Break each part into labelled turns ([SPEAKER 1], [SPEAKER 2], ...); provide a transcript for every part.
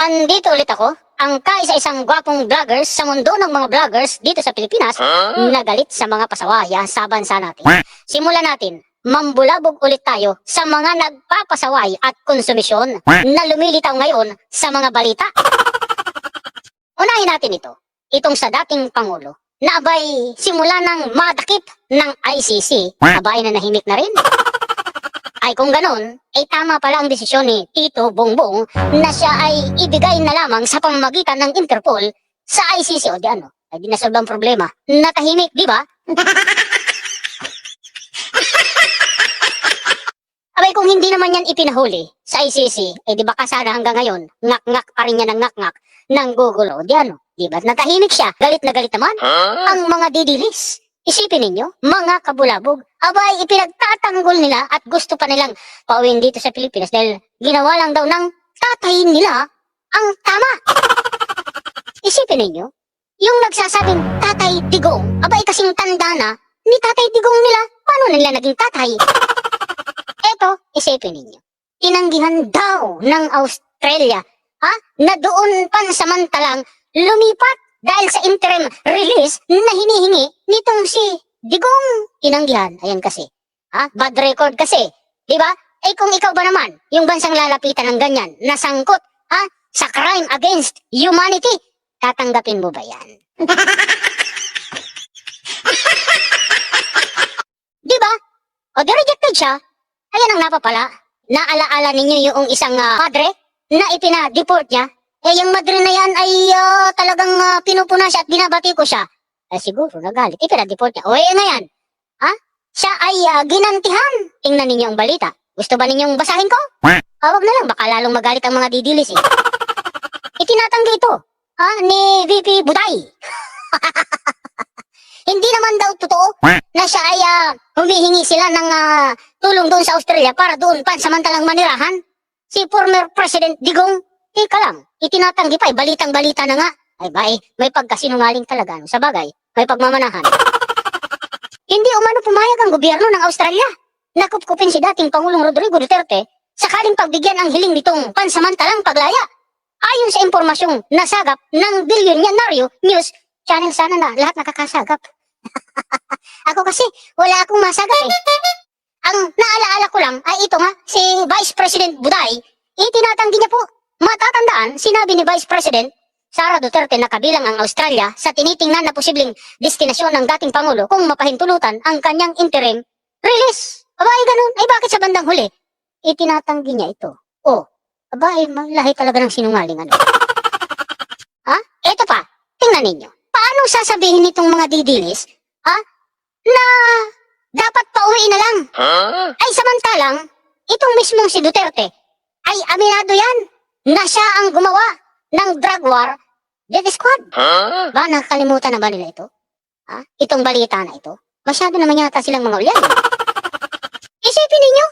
[SPEAKER 1] Andito ulit ako, ang kaisa-isang gwapong vloggers sa mundo ng mga vloggers dito sa Pilipinas na galit sa mga pasawaya sa bansa natin. Simulan natin, mambulabog ulit tayo sa mga nagpapasaway at konsumisyon na lumilitaw ngayon sa mga balita. Unahin natin ito, itong sa dating Pangulo na abay simula ng madakip ng ICC, abay na nahimik na rin. Ay kung ganun, ay tama pala ang desisyon ni Tito Bongbong na siya ay ibigay na lamang sa pamamagitan ng Interpol sa ICC o di ano, ay di nasolve ang problema. Natahimik, di ba? Abay kung hindi naman yan ipinahuli sa ICC, ay di ba kasana hanggang ngayon, ngak-ngak pa rin yan ng ngak-ngak ng Google o di ano. Di ba natahimik siya, galit na galit naman ang mga didilis. Isipin ninyo, mga kabulabog, abay ipinagtatanggol nila at gusto pa nilang pauwiin dito sa Pilipinas dahil ginawa lang daw ng tatay nila ang tama. Isipin ninyo, yung nagsasabing Tatay Digong, abay kasing tanda na ni Tatay Digong nila, paano nila naging tatay? Eto, isipin ninyo, tinanggihan daw ng Australia, na doon pansamantalang lumipat dahil sa interim release na hinihingi nitong si Digong. Tinanggihan, ayan kasi. Bad record kasi. Diba? Eh kung ikaw ba naman, yung bansang lalapitan ng ganyan, nasangkot, sa crime against humanity, tatanggapin mo ba yan? Diba? O di rejected siya, ayan ang napapala. Naalaala ninyo yung isang padre na ipina-deport niya. Eh, yung madre na yan ay talagang pinupuna siya at binabati ko siya. Eh, siguro, nagalit. Ipina-deport niya. O, ngayon. Siya ay ginantihan. Tingnan ninyo ang balita. Gusto ba ninyong basahin ko? Wag na lang. Baka lalong magalit ang mga didilis eh. Itinatanggi ito. Ni VP Buday. Hindi naman daw totoo na siya ay humihingi sila ng tulong doon sa Australia para doon pansamantalang manirahan. Si former President Digong, teka lang, itinatanggi pa, balitang-balita na nga. Ay, may pagkasinungaling talaga. Sa bagay, may pagmamanahan. Hindi umano pumayag ang gobyerno ng Australia. Nakupkupin si dating Pangulong Rodrigo Duterte sakaling pagbigyan ang hiling nitong pansamantalang paglaya. Ayon sa impormasyong nasagap ng Bilyonaryo News Channel, sana na lahat nakakasagap. Ako kasi, wala akong masagap eh. Ang naalaala ko lang ay ito nga, si Vice President Buday, itinatanggi niya po. Matatandaan, sinabi ni Vice President Sara Duterte na kabilang ang Australia sa tinitingnan na posibleng destinasyon ng dating Pangulo kung mapahintulutan ang kanyang interim release. Abay ganun, ay bakit sa bandang huli? Itinatanggi niya ito. Abay, lahi talaga ng sinungaling ano. Ito pa, tingnan ninyo. Paano sasabihin nitong mga didilis, na dapat pauwi na lang? Ay samantalang, itong mismong si Duterte, ay aminado yan na siya ang gumawa ng drug war death squad. Ba, nakakalimutan na ba nila ito? Itong balita na ito? Masyado naman yata silang mga ulyan. Isipin ninyo,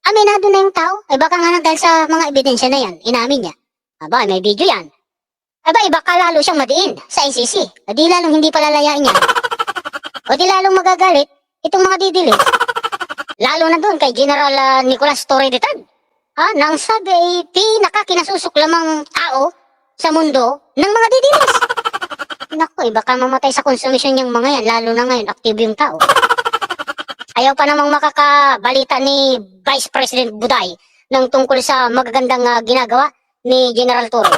[SPEAKER 1] aminado na yung tao. Ay baka nga dahil sa mga ebidensya na yan, inamin niya. Aba, may video yan. Aba, baka lalo siyang madiin sa ICC. Di lalong hindi palalayain niya. O di lalong magagalit itong mga didilis. Lalo na doon kay General Nicolas Torre III. Nang sabi ay pinakakinasusok lamang tao sa mundo ng mga didilis. Naku, baka mamatay sa konsumisyon niyang mga yan, lalo na ngayon, aktibo yung tao. Ayaw pa namang makakabalita ni Vice President Buday ng tungkol sa magagandang ginagawa ni General Torre.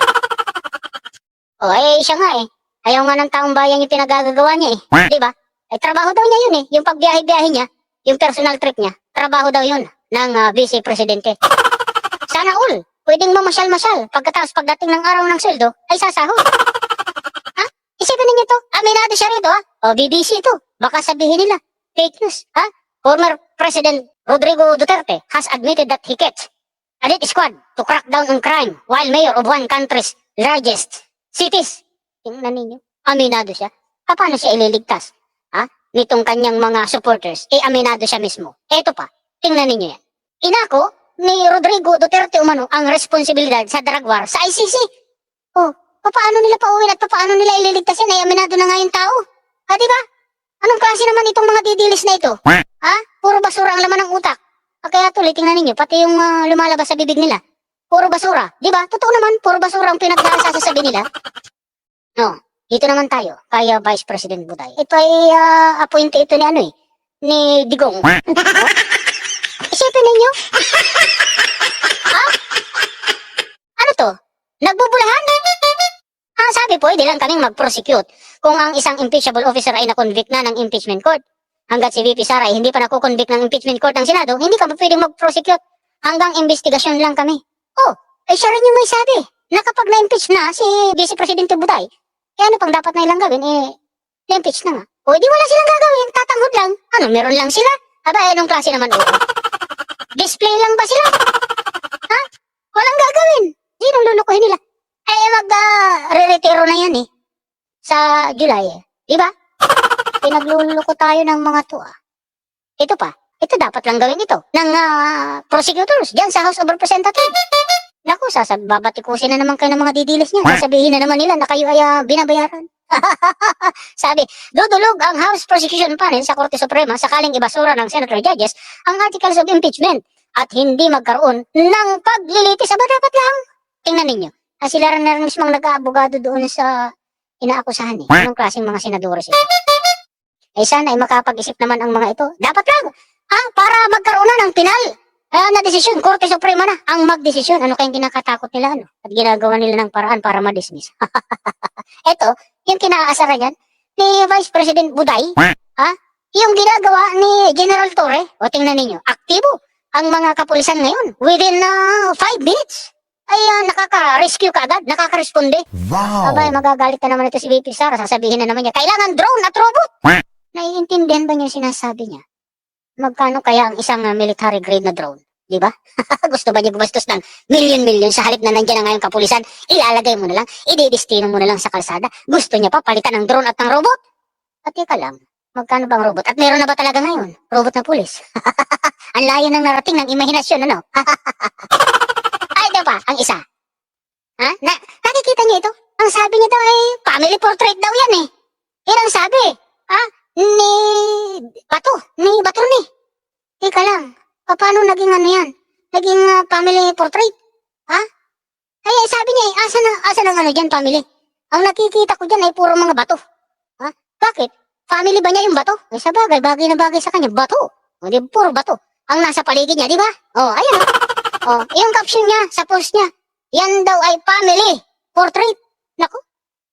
[SPEAKER 1] Siya nga eh. Ayaw nga ng taong bayan yung pinagagagawa niya eh. Diba? Trabaho daw niya yun eh. Yung pagbiyahe-biyahe niya, yung personal trip niya, trabaho daw yun ng Vice Presidente. Sana all, pwedeng mamasyal-masyal. Pagkatapos pagdating ng araw ng sweldo, ay sasahod. Isipin ninyo to, aminado siya rito BBC ito, baka sabihin nila, fake news, Former President Rodrigo Duterte has admitted that he kept a death squad to crack down on crime while mayor of one country's largest cities. Tingnan ninyo, aminado siya. Paano siya ililigtas? Nitong kanyang mga supporters, aminado siya mismo. Eto pa, tingnan ninyo yan. Inako ni Rodrigo Duterte umano ang responsibilidad sa drug war sa ICC. Paano nila pauwiin at paano nila ililigtas yan? Ay aminado na nga yung tao. Diba? Anong klase naman itong mga didilis na ito? Puro basura ang laman ng utak. Kaya tuloy, tingnan ninyo, pati yung lumalabas sa bibig nila. Puro basura. Di ba? Totoo naman, puro basura ang pinagsasabi nila. No, dito naman tayo, kaya Vice President Buday. Ito ay appointee ito ni ano eh, ni Digong. No? Isipin ninyo? Ha? Ano to? Nagbubulahan? Sabi pwede lang kaming mag-prosecute kung ang isang impeachable officer ay na-convict na ng impeachment court. Hanggat si VP Sara ay hindi pa nakukonvict ng impeachment court ng Senado, hindi kami pwedeng mag-prosecute. Hanggang investigasyon lang kami. Oh, ay siya rin yung may sabi na kapag na-impeach na si Vice Presidente Buday, ano pang dapat na ilang gawin? Na-impeach na nga. O, di wala silang gagawin, tatanghod lang. Ano, meron lang sila? Aba, anong klase naman ito? Display lang ba sila? Ha? Walang gagawin. Sinong lulukuhin nila? Re-retiro na yan eh. Sa July eh. Diba? Pinagluluko tayo ng mga to Ito pa. Ito dapat lang gawin ito. Ng prosecutors dyan sa House of Representatives. Naku, babatikusin na naman kayo ng mga didilis niya. Sasabihin na naman nila na kayo ay binabayaran. Sabi, dudulog ang House Prosecution Panel sa Korte Suprema sakaling ibasura ng Senator Judges ang articles of impeachment at hindi magkaroon ng paglilitis. Aba, dapat lang. Tingnan ninyo. Sila rin na rin mismong nag-aabogado doon sa inaakusahan eh. Anong klaseng mga senadores ito? Sana ay makapag-isip naman ang mga ito. Dapat lang, para magkaroon na ng pinal na desisyon. Korte Suprema na ang magdesisyon. Ano kayong kinakatakot nila, ano? At ginagawa nila ng paraan para ma-dismiss. Ito, yung kinaasaran yan ni Vice President Buday, yung ginagawa ni General Torre, o tingnan ninyo, aktibo ang mga kapulisan ngayon. Within 5 minutes. Ay nakaka-rescue ka agad, nakaka-responde.
[SPEAKER 2] Wow!
[SPEAKER 1] Abay, magagalit na naman ito si VP Sara. Sasabihin na naman niya, kailangan drone at robot. Naiintindihan ba niya yung sinasabi niya? Magkano kaya ang isang military grade na drone? Di ba? Gusto ba niya gumastos ng milyon-milyon sa halip na nandiyan na ngayong kapulisan? Ilalagay mo na lang, ididestino mo na lang sa kalsada. Gusto niya pa palitan ng drone at ng robot? At teka lang, magkano bang robot? At meron na ba talaga ngayon? Robot na pulis. Ang layo ng narating ng imahinasyon, ano? Ito pa, ang isa. Nakikita niyo ito? Ang sabi niya daw ay family portrait daw yan eh. Yan ang sabi. Ni Bato ni. Teka lang, paano naging ano yan? Naging family portrait? Ay, sabi niya asa ng ano dyan, family? Ang nakikita ko dyan ay puro mga bato. Bakit? Family ba niya yung bato? Ay, sa bagay na bagay sa kanya, bato. O, di, puro bato. Ang nasa paligid niya, di ba? Ayan yung caption niya sa post niya, yan daw ay family portrait. Naku,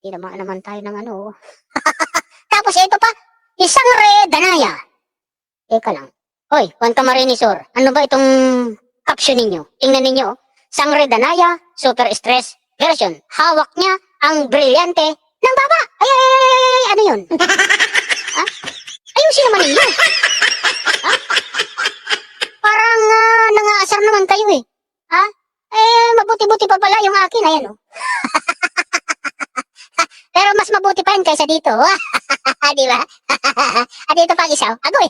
[SPEAKER 1] tinamaan naman tayo ng ano. Tapos ito pa, isang Danaya. Teka lang. Hoy, Juan Camarinesor, ano ba itong caption ninyo? Tingnan ninyo, Sangre Danaya, super stress version. Hawak niya ang brilyante ng baba. Ay, ano yun? Ayusin naman ninyo. Parang nangaasar naman kayo eh. Mabuti-buti pa pala yung akin. Ayan Pero mas mabuti pa yan kaysa dito. Di ba? At dito pa isa. Agoy.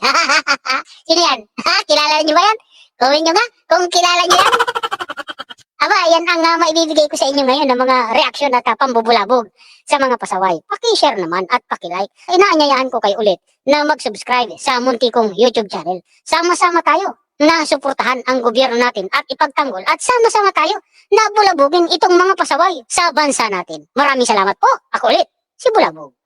[SPEAKER 1] Sino yan? Kilala niyo ba yan? Gawin niyo nga kung kilala niyo yan. Aba, yan ang maibibigay ko sa inyo ngayon ng mga reaksyon at pambubulabog sa mga pasaway. Paki-share naman at paki-like. Inaanyayaan ko kayo ulit na mag-subscribe sa munti kong YouTube channel. Sama-sama tayo na suportahan ang gobyerno natin at ipagtanggol at sama-sama tayo na bulabugin itong mga pasaway sa bansa natin. Maraming salamat po. Ako ulit, si Bulabog.